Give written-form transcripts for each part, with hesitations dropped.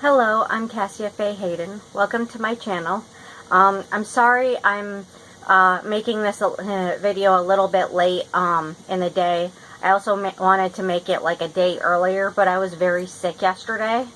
Hello, I'm Cassia Faye Hayden. Welcome to my channel. I'm sorry I'm making this video a little bit late in the day. I also wanted to make it like a day earlier, but I was very sick yesterday.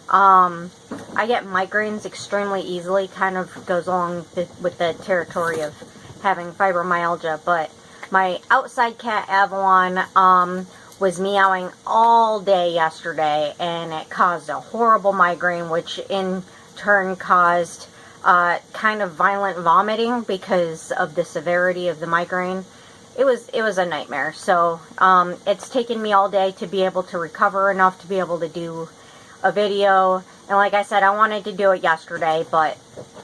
I get migraines extremely easily, kind of goes along with the territory of having fibromyalgia, but my outside cat Avalon was meowing all day yesterday, and it caused a horrible migraine, which in turn caused kind of violent vomiting because of the severity of the migraine. It was a nightmare. So it's taken me all day to be able to recover enough to be able to do a video. And like I said, I wanted to do it yesterday, but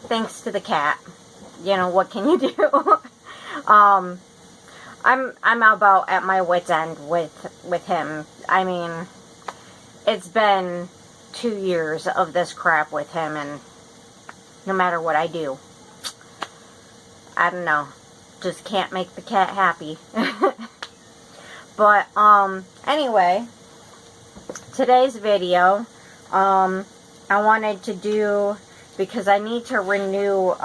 thanks to the cat, you know, what can you do? I'm about at my wit's end with him. I mean, it's been 2 years of this crap with him, and no matter what I do, I don't know, just can't make the cat happy. But anyway, today's video, I wanted to do, because I need to renew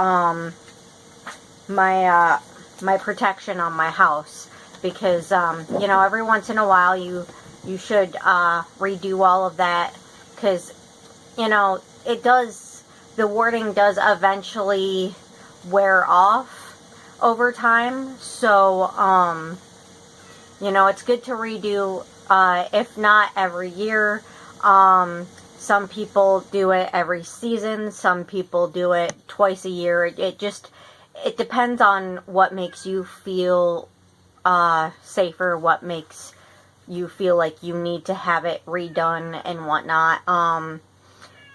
my protection on my house, because you know, every once in a while you should redo all of that, because you know, the wording does eventually wear off over time. So you know, it's good to redo, if not every year. Some people do it every season, some people do it twice a year. It depends on what makes you feel safer, what makes you feel like you need to have it redone and whatnot.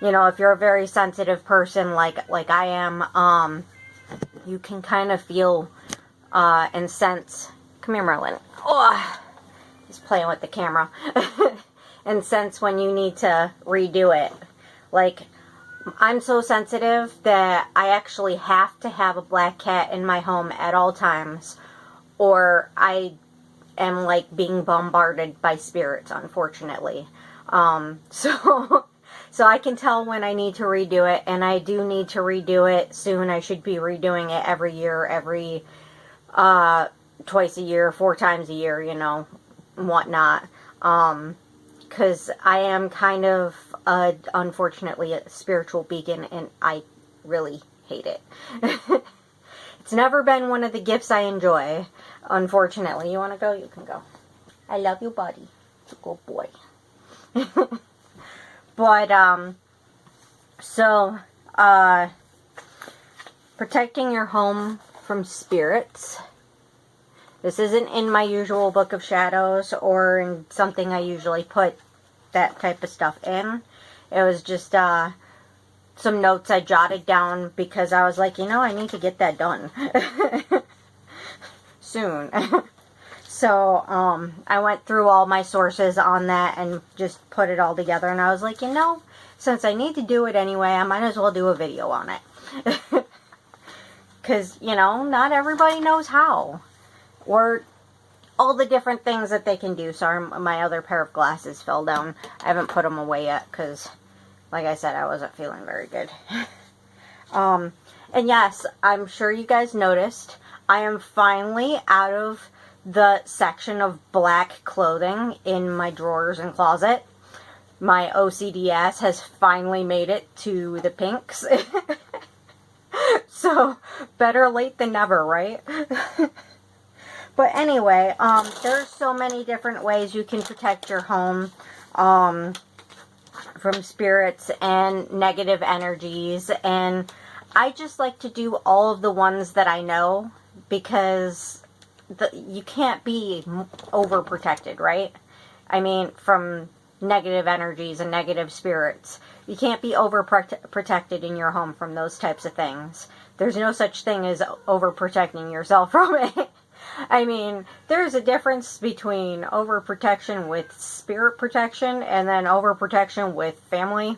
You know, if you're a very sensitive person like I am, you can kind of feel and sense. Come here, Merlin. Oh, he's playing with the camera. And sense when you need to redo it. Like, I'm so sensitive that I actually have to have a black cat in my home at all times, or I am like being bombarded by spirits, unfortunately. So I can tell when I need to redo it, and I do need to redo it soon. I should be redoing it every year, twice a year, 4 times a year, you know, whatnot. Because I am kind of, unfortunately, a spiritual beacon, and I really hate it. It's never been one of the gifts I enjoy, unfortunately. You want to go? You can go. I love you, buddy. It's a good boy. But, so, protecting your home from spirits. This isn't in my usual book of shadows or in something I usually put that type of stuff in. It was just some notes I jotted down because I was like, you know, I need to get that done soon. So I went through all my sources on that and just put it all together, and I was like, you know, since I need to do it anyway, I might as well do a video on it. Because, you know, not everybody knows how. Or all the different things that they can do. Sorry, my other pair of glasses fell down. I haven't put them away yet because, like I said, I wasn't feeling very good. And yes, I'm sure you guys noticed, I am finally out of the section of black clothing in my drawers and closet. My OCD ass has finally made it to the pinks. So, better late than never, right? But anyway, there's so many different ways you can protect your home from spirits and negative energies. And I just like to do all of the ones that I know, because you can't be overprotected, right? I mean, from negative energies and negative spirits. You can't be overprotected in your home from those types of things. There's no such thing as overprotecting yourself from it. I mean, there's a difference between overprotection with spirit protection and then overprotection with family.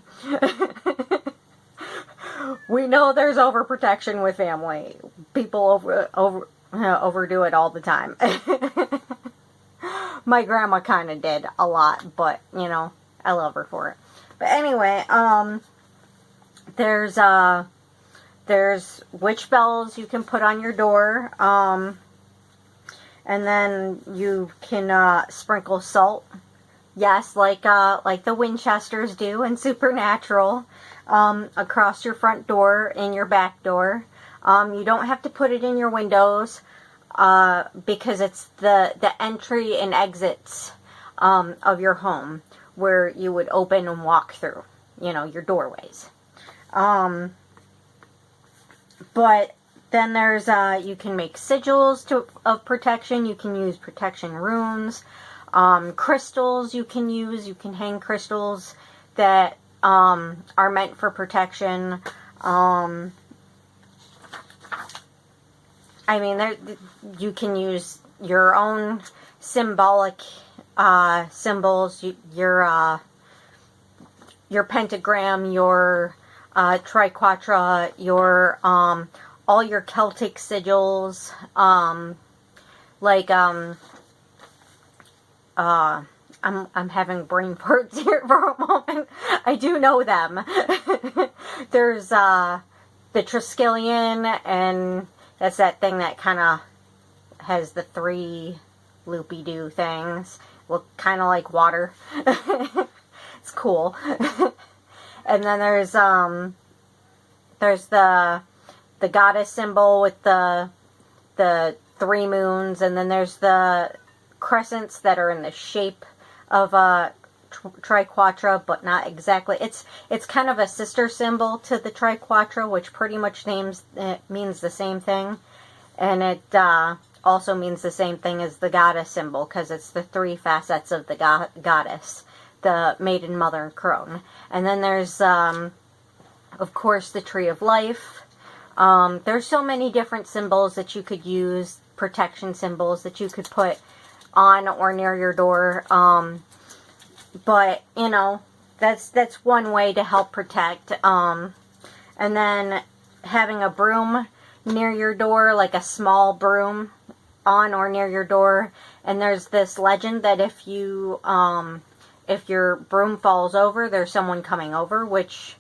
We know there's overprotection with family. People overdo it all the time. My grandma kind of did a lot, but, you know, I love her for it. But anyway, there's witch bells you can put on your door. And then you can sprinkle salt. Yes, like the Winchesters do in Supernatural, across your front door and your back door. You don't have to put it in your windows, because it's the entry and exits of your home where you would open and walk through, your doorways. But then there's, you can make sigils of protection. You can use protection runes. Crystals you can use. You can hang crystals that are meant for protection. I mean, you can use your own symbolic symbols. Your pentagram, your triquetra, your all your Celtic sigils, I'm having brain farts here for a moment. I do know them. There's the Triskelion, and that's that thing that kind of has the 3 loopy-doo things. Look kind of like water. It's cool. And then there's the goddess symbol with the 3 moons, and then there's the crescents that are in the shape of a triquetra, but not exactly. It's kind of a sister symbol to the triquetra, which pretty much means the same thing, and it also means the same thing as the goddess symbol, because it's the 3 facets of the goddess, the maiden, mother, and crone. And then there's of course the tree of life. There's so many different symbols that you could use, protection symbols that you could put on or near your door. But that's one way to help protect. And then having a broom near your door, like a small broom on or near your door. And there's this legend that if your broom falls over, there's someone coming over, which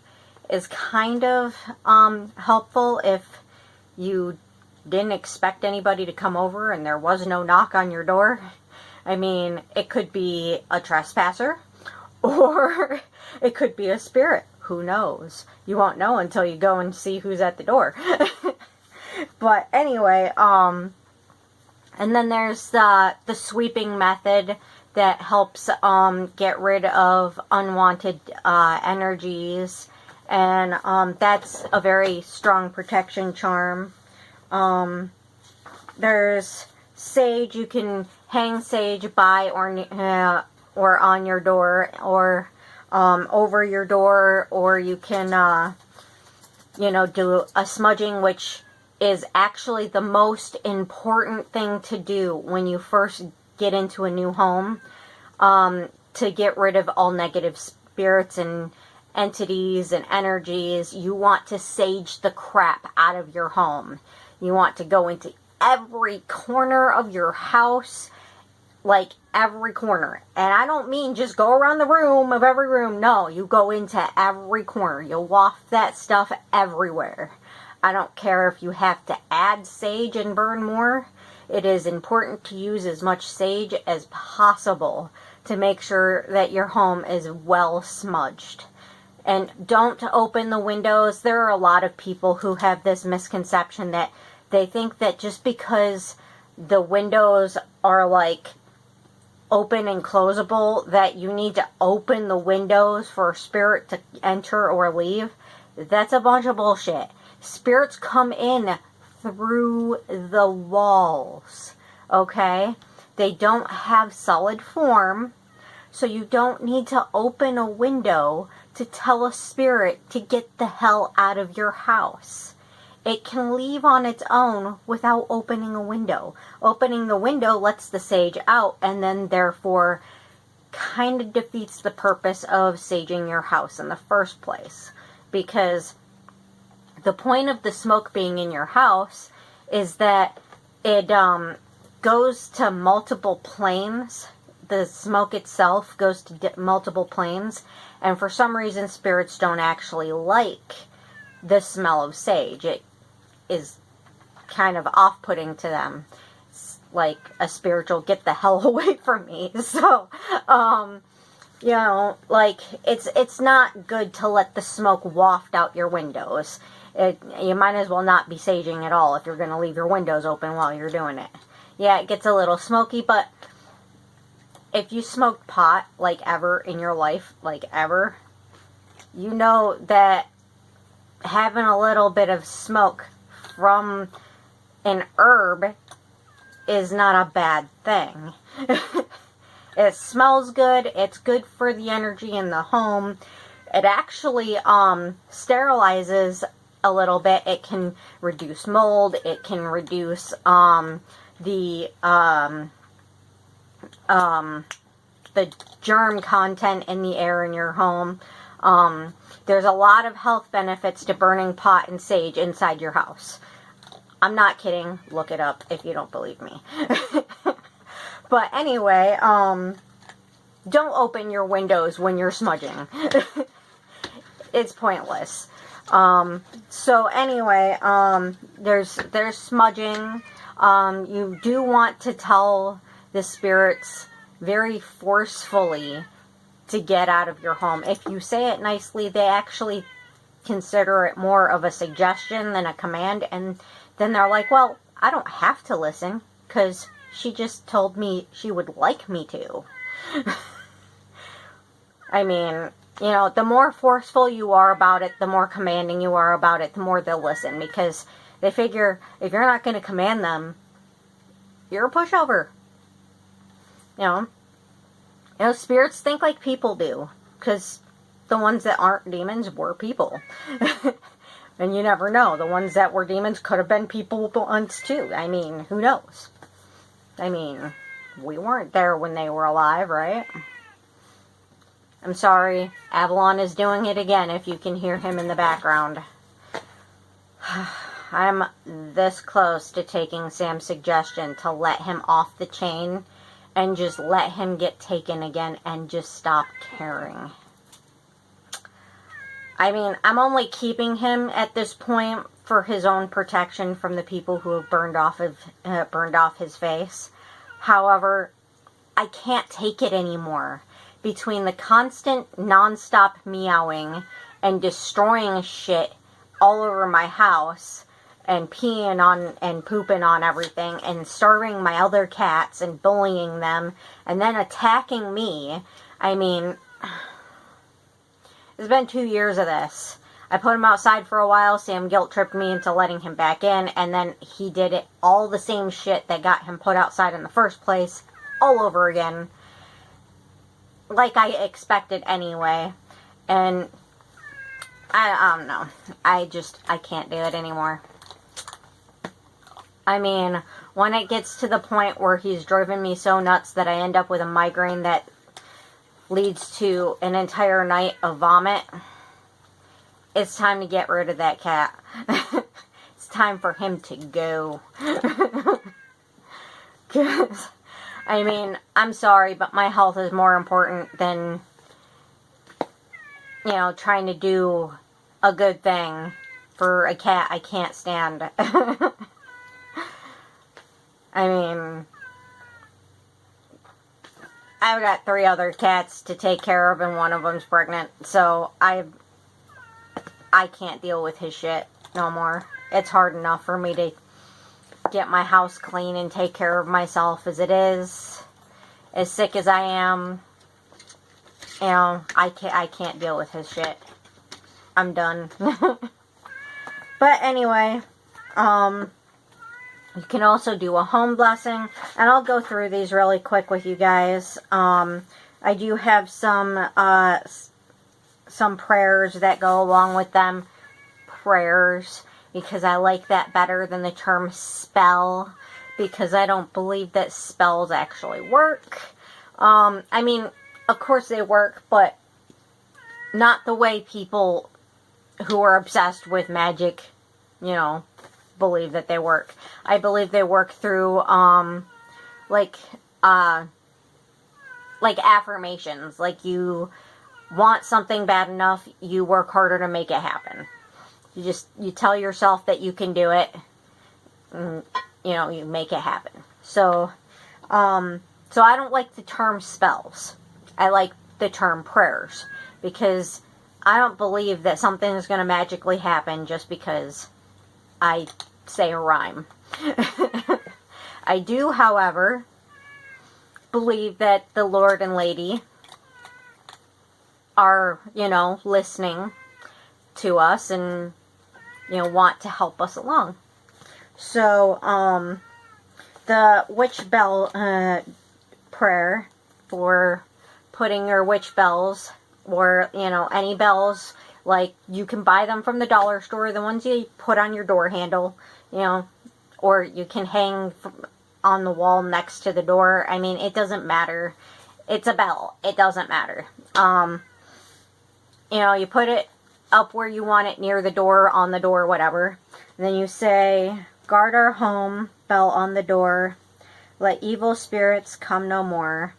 is kind of helpful if you didn't expect anybody to come over and there was no knock on your door. I mean, it could be a trespasser, or it could be a spirit. Who knows? You won't know until you go and see who's at the door. But anyway, and then there's the sweeping method that helps get rid of unwanted energies, and that's a very strong protection charm. There's sage. You can hang sage by or on your door, or over your door, or you can do a smudging, which is actually the most important thing to do when you first get into a new home, to get rid of all negative spirits and entities and energies. You want to sage the crap out of your home. You want to go into every corner of your house, like every corner. And I don't mean just go around the room of every room. No, you go into every corner. You'll waft that stuff everywhere. I don't care if you have to add sage and burn more. It is important to use as much sage as possible to make sure that your home is well smudged. And don't open the windows. There are a lot of people who have this misconception that they think that just because the windows are like open and closable, that you need to open the windows for a spirit to enter or leave. That's a bunch of bullshit. Spirits come in through the walls, okay? They don't have solid form, so you don't need to open a window to tell a spirit to get the hell out of your house. It can leave on its own without opening a window. Opening the window lets the sage out, and then therefore kind of defeats the purpose of saging your house in the first place. Because the point of the smoke being in your house is that it goes to multiple planes the smoke itself goes to multiple planes, and for some reason spirits don't actually like the smell of sage. It is kind of off-putting to them. It's like a spiritual get the hell away from me. So, you know, like, it's not good to let the smoke waft out your windows. You might as well not be saging at all if you're going to leave your windows open while you're doing it. Yeah, it gets a little smoky, but if you smoked pot, like, ever in your life, like, ever, you know that having a little bit of smoke from an herb is not a bad thing. It smells good. It's good for the energy in the home. It actually sterilizes a little bit. It can reduce mold. It can reduce the germ content in the air in your home. There's a lot of health benefits to burning pot and sage inside your house. I'm not kidding. Look it up if you don't believe me. But anyway, don't open your windows when you're smudging. It's pointless. So anyway, there's smudging. You do want to tell the spirits very forcefully to get out of your home. If you say it nicely, they actually consider it more of a suggestion than a command, and then they're like, well, I don't have to listen, because she just told me she would like me to. I mean, you know, the more forceful you are about it, the more commanding you are about it, the more they'll listen, because they figure if you're not going to command them, you're a pushover. You know, spirits think like people do, because the ones that aren't demons were people. And you never know. The ones that were demons could have been people once too. I mean, who knows? I mean, we weren't there when they were alive, right? I'm sorry. Avalon is doing it again if you can hear him in the background. I'm this close to taking Sam's suggestion to let him off the chain and just let him get taken again and just stop caring. I mean, I'm only keeping him at this point for his own protection from the people who have burned off his face. However, I can't take it anymore. Between the constant non-stop meowing and destroying shit all over my house and peeing on and pooping on everything and starving my other cats and bullying them and then attacking me, I mean, it's been 2 years of this. I put him outside for a while. Sam guilt-tripped me into letting him back in. And then he did it all the same shit that got him put outside in the first place. All over again. Like I expected anyway. And I don't know. I can't do it anymore. I mean, when it gets to the point where he's driven me so nuts that I end up with a migraine that leads to an entire night of vomit, it's time to get rid of that cat. It's time for him to go. 'Cause, I mean, I'm sorry, but my health is more important than, you know, trying to do a good thing for a cat I can't stand. I mean, I've got 3 other cats to take care of, and one of them's pregnant, so I can't deal with his shit no more. It's hard enough for me to get my house clean and take care of myself as it is. As sick as I am, you know, I can't deal with his shit. I'm done. But anyway, you can also do a home blessing, and I'll go through these really quick with you guys. I do have some prayers that go along with them. Prayers, because I like that better than the term spell, because I don't believe that spells actually work. I mean, of course they work, but not the way people who are obsessed with magic, you know, believe that they work. I believe they work through, like affirmations. Like you want something bad enough, you work harder to make it happen. You tell yourself that you can do it, and, you know, you make it happen. So, so I don't like the term spells. I like the term prayers, because I don't believe that something is going to magically happen just because I say a rhyme. I do, however, believe that the Lord and Lady are, you know, listening to us and, you know, want to help us along. So, the witch bell prayer for putting your witch bells, or, you know, any bells, like, you can buy them from the dollar store, the ones you put on your door handle, you know, or you can hang on the wall next to the door. I mean, it doesn't matter. It's a bell. It doesn't matter. You know, you put it up where you want it, near the door, on the door, whatever. And then you say, guard our home, bell on the door. Let evil spirits come no more.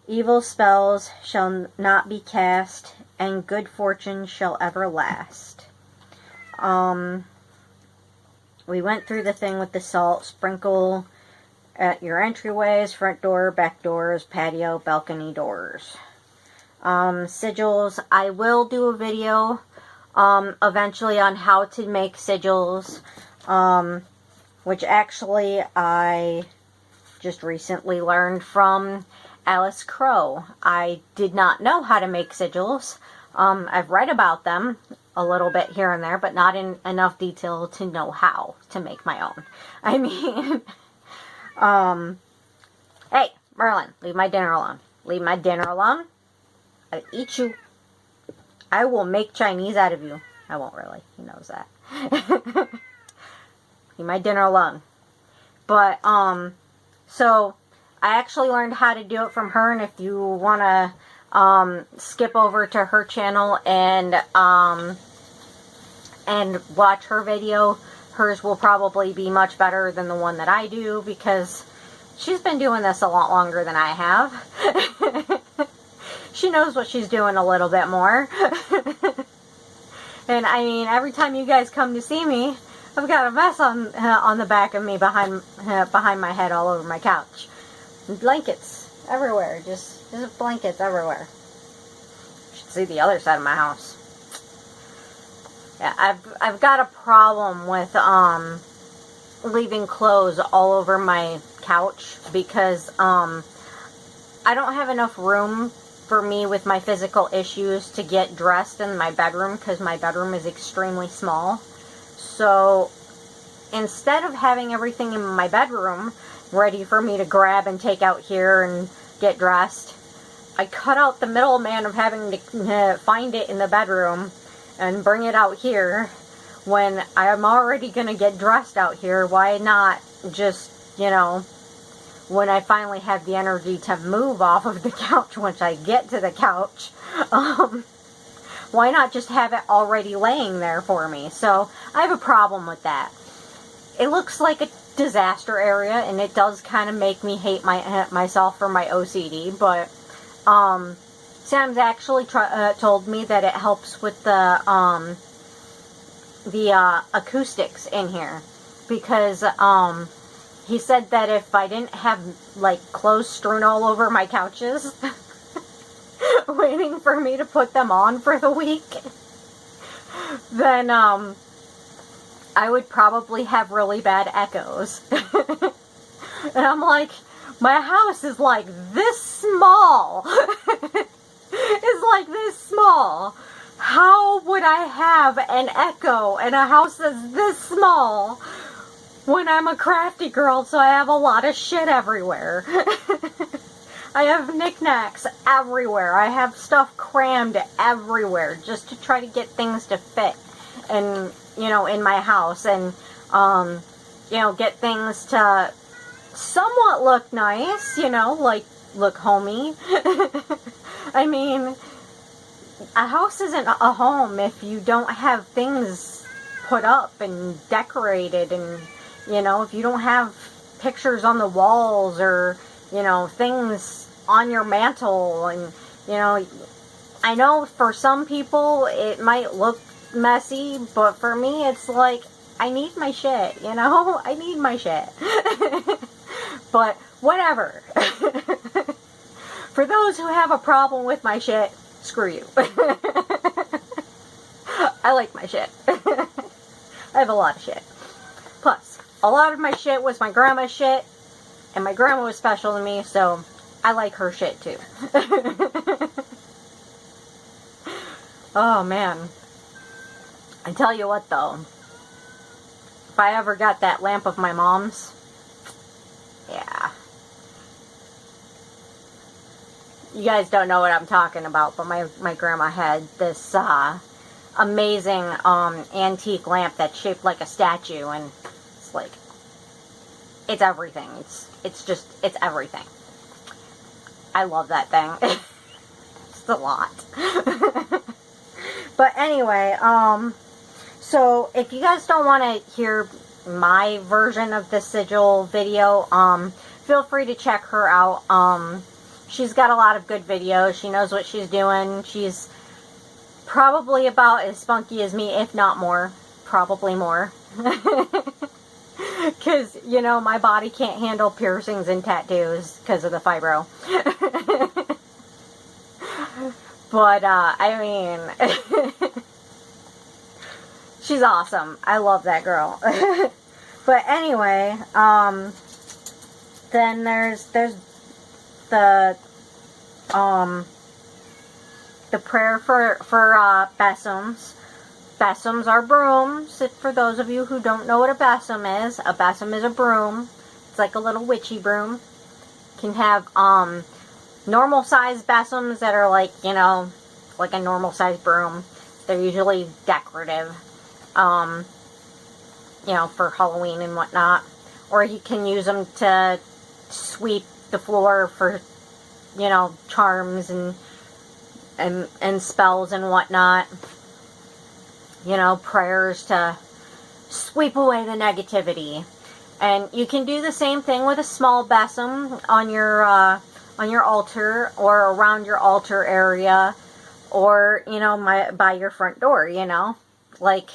Evil spells shall not be cast, and good fortune shall ever last. We went through the thing with the salt. Sprinkle at your entryways, front door, back doors, patio, balcony doors. Sigils. I will do a video eventually on how to make sigils, which actually I just recently learned from Alice Crow. I did not know how to make sigils. I've read about them a little bit here and there, but not in enough detail to know how to make my own. I mean, hey, Merlin, leave my dinner alone. Leave my dinner alone. I eat you. I will make Chinese out of you. I won't really. He knows that. Leave my dinner alone. But, so I actually learned how to do it from her, and if you want to skip over to her channel and watch her video, hers will probably be much better than the one that I do, because she's been doing this a lot longer than I have. She knows what she's doing a little bit more. And I mean, every time you guys come to see me, I've got a mess on the back of me, behind my head, all over my couch. And blankets everywhere, just blankets everywhere. You should see the other side of my house. Yeah, I've got a problem with leaving clothes all over my couch, because I don't have enough room for me with my physical issues to get dressed in my bedroom, because my bedroom is extremely small. So instead of having everything in my bedroom ready for me to grab and take out here and get dressed, I cut out the middleman of having to find it in the bedroom and bring it out here when I'm already going to get dressed out here. Why not just, you know, when I finally have the energy to move off of the couch, once I get to the couch, why not just have it already laying there for me? So I have a problem with that. It looks like a disaster area, and it does kind of make me hate myself for my OCD, but Sam's actually told me that it helps with the acoustics in here, because he said that if I didn't have, like, clothes strewn all over my couches waiting for me to put them on for the week, then I would probably have really bad echoes. And I'm like, my house is like this small. It's like this small. How would I have an echo in a house that's this small when I'm a crafty girl, so I have a lot of shit everywhere? I have knickknacks everywhere. I have stuff crammed everywhere just to try to get things to fit, and, you know, in my house, and, you know, get things to somewhat look nice, you know, like, look homey. I mean, a house isn't a home if you don't have things put up and decorated, and, you know, if you don't have pictures on the walls, or, you know, things on your mantle, and, you know, I know for some people it might look messy, but for me it's like, I need my shit, you know? I need my shit. But whatever. For those who have a problem with my shit, screw you. I like my shit. I have a lot of shit. Plus, a lot of my shit was my grandma's shit, and my grandma was special to me, so I like her shit too. Oh man. I tell you what though, if I ever got that lamp of my mom's, yeah. You guys don't know what I'm talking about, but my grandma had this amazing antique lamp that's shaped like a statue, and it's like, it's everything. It's everything. I love that thing. It's a lot. But anyway, so if you guys don't want to hear my version of the sigil video, feel free to check her out. She's got a lot of good videos. She knows what she's doing. She's probably about as spunky as me, if not more. Probably more. Because, you know, my body can't handle piercings and tattoos because of the fibro. But, I mean, she's awesome. I love that girl. But anyway, then there's the prayer for besoms. Besoms are brooms. For those of you who don't know what a besom is a broom. It's like a little witchy broom. You can have normal sized besoms that are like, you know, like a normal sized broom. They're usually decorative, you know, for Halloween and whatnot. Or you can use them to sweep the floor for, you know, charms and spells and whatnot. You know, prayers to sweep away the negativity. And you can do the same thing with a small besom on your altar, or around your altar area, or, you know, by your front door, you know. Like,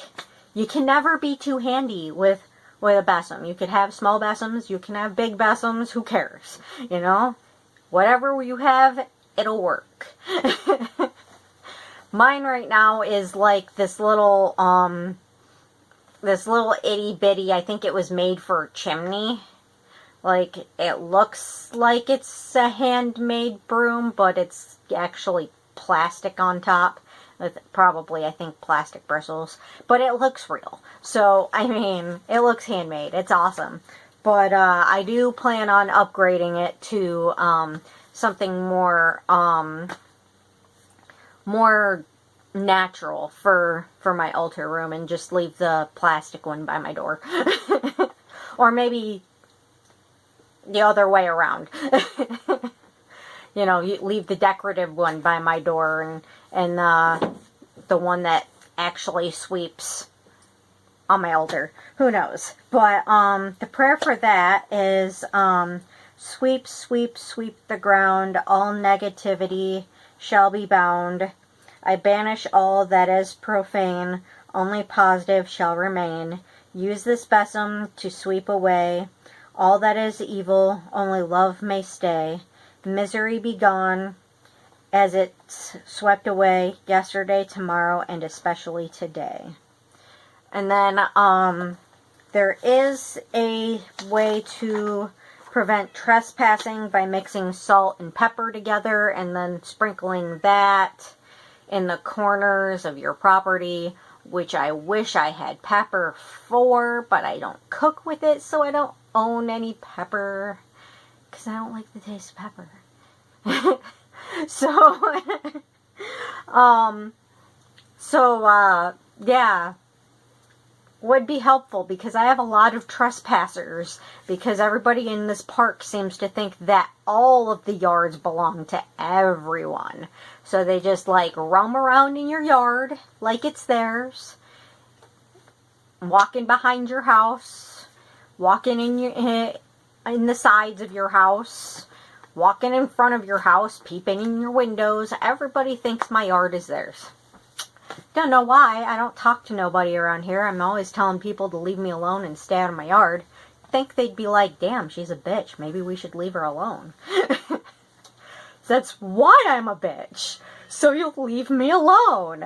you can never be too handy with a besom. You could have small besoms, you can have big besoms, who cares? You know? Whatever you have, it'll work. Mine right now is like this little itty bitty, I think it was made for a chimney. Like, it looks like it's a handmade broom, but it's actually plastic on top. With probably, I think, plastic bristles. But it looks real. So, I mean, it looks handmade. It's awesome. But I do plan on upgrading it to something more more natural for my altar room, and just leave the plastic one by my door. Or maybe the other way around. You know, you leave the decorative one by my door, and the one that actually sweeps on my altar. Who knows? But the prayer for that is sweep, sweep, sweep the ground, all negativity shall be bound. I banish all that is profane, only positive shall remain. Use this besom to sweep away all that is evil, only love may stay. Misery be gone, as it's swept away yesterday, tomorrow, and especially today. And then there is a way to prevent trespassing by mixing salt and pepper together and then sprinkling that in the corners of your property, which I wish I had pepper for, but I don't cook with it, so I don't own any pepper, because I don't like the taste of pepper. Yeah, would be helpful, because I have a lot of trespassers, because everybody in this park seems to think that all of the yards belong to everyone. So they just, like, roam around in your yard like it's theirs, walking behind your house, walking in the sides of your house, walking in front of your house, peeping in your windows. Everybody thinks my yard is theirs. Don't know why. I don't talk to nobody around here. I'm always telling people to leave me alone and stay out of my yard. Think they'd be like, damn, she's a bitch. Maybe we should leave her alone. That's why I'm a bitch. So you'll leave me alone.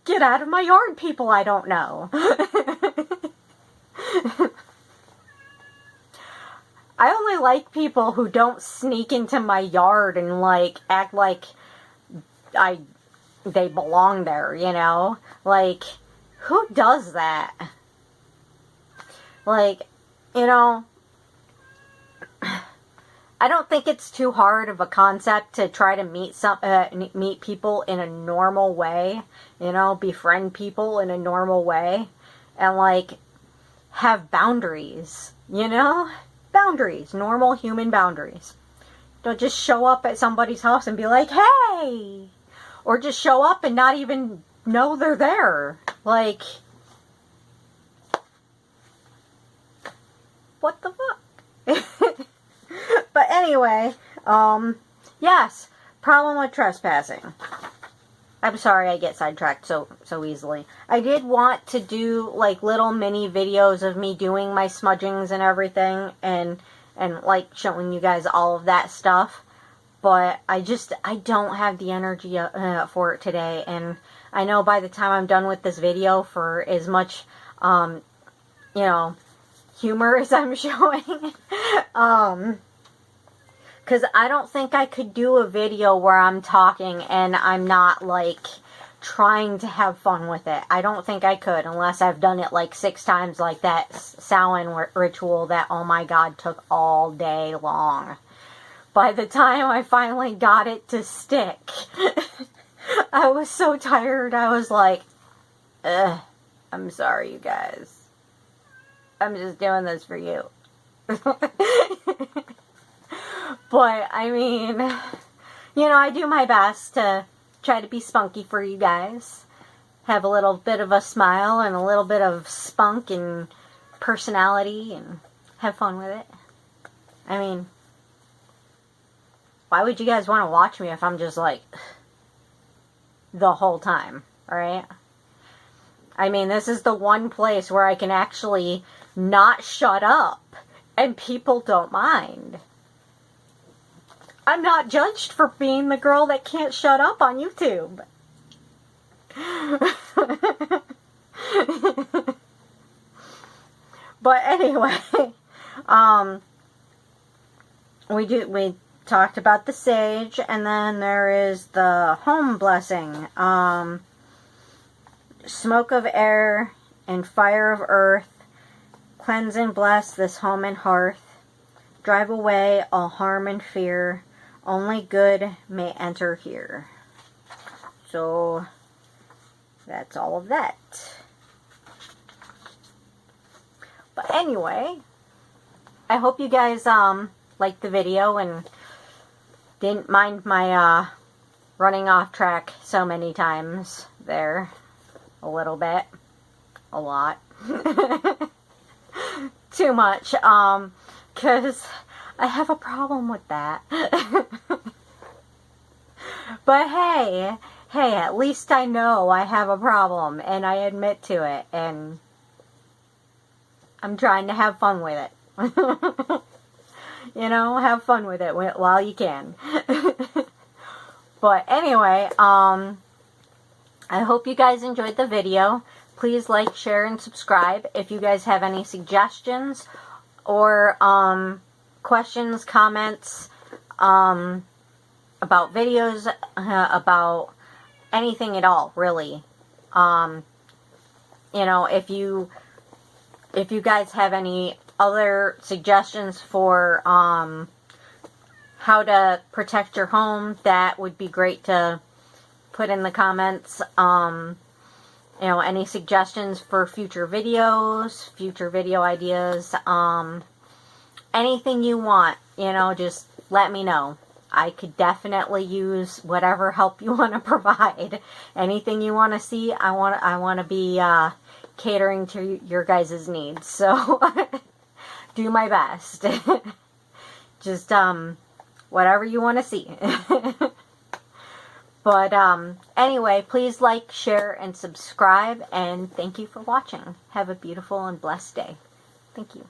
Get out of my yard, people I don't know. I only like people who don't sneak into my yard and, like, act like they belong there, you know? Like, who does that? Like, you know, I don't think it's too hard of a concept to try to meet people in a normal way, you know, befriend people in a normal way, and, like, have boundaries, you know? Boundaries, normal human boundaries. Don't just show up at somebody's house and be like, hey! Or just show up and not even know they're there. Like, what the fuck? But anyway, yes, problem with trespassing. I'm sorry I get sidetracked so easily. I did want to do, like, little mini videos of me doing my smudgings and everything, and like, showing you guys all of that stuff. But I don't have the energy for it today, and I know by the time I'm done with this video, for as much, you know, humor as I'm showing, because I don't think I could do a video where I'm talking and I'm not, like, trying to have fun with it. I don't think I could, unless I've done it, like, 6 times, like that Samhain ritual that, oh my god, took all day long. By the time I finally got it to stick, I was so tired, I was like, ugh, I'm sorry, you guys. I'm just doing this for you. But, I mean, you know, I do my best to try to be spunky for you guys. Have a little bit of a smile and a little bit of spunk and personality and have fun with it. I mean, why would you guys want to watch me if I'm just like, the whole time, right? I mean, this is the one place where I can actually not shut up and people don't mind. I'm not judged for being the girl that can't shut up on YouTube. But anyway, we talked about the sage, and then there is the home blessing. Smoke of air and fire of earth, cleanse and bless this home and hearth. Drive away all harm and fear. Only good may enter here. So, that's all of that. But anyway, I hope you guys liked the video and didn't mind my running off track so many times there. A little bit. A lot. Too much. Because I have a problem with that. But hey, at least I know I have a problem, and I admit to it, and I'm trying to have fun with it. You know, have fun with it while you can. But anyway, I hope you guys enjoyed the video. Please like, share, and subscribe. If you guys have any suggestions or questions, comments, about videos, about anything at all, really. You know, if you guys have any other suggestions for how to protect your home, that would be great to put in the comments. You know, any suggestions for future videos, future video ideas, anything you want, you know, just let me know. I could definitely use whatever help you want to provide. Anything you want to see, I want to be catering to your guys' needs. So, do my best. Just, whatever you want to see. But, anyway, please like, share, and subscribe, and thank you for watching. Have a beautiful and blessed day. Thank you.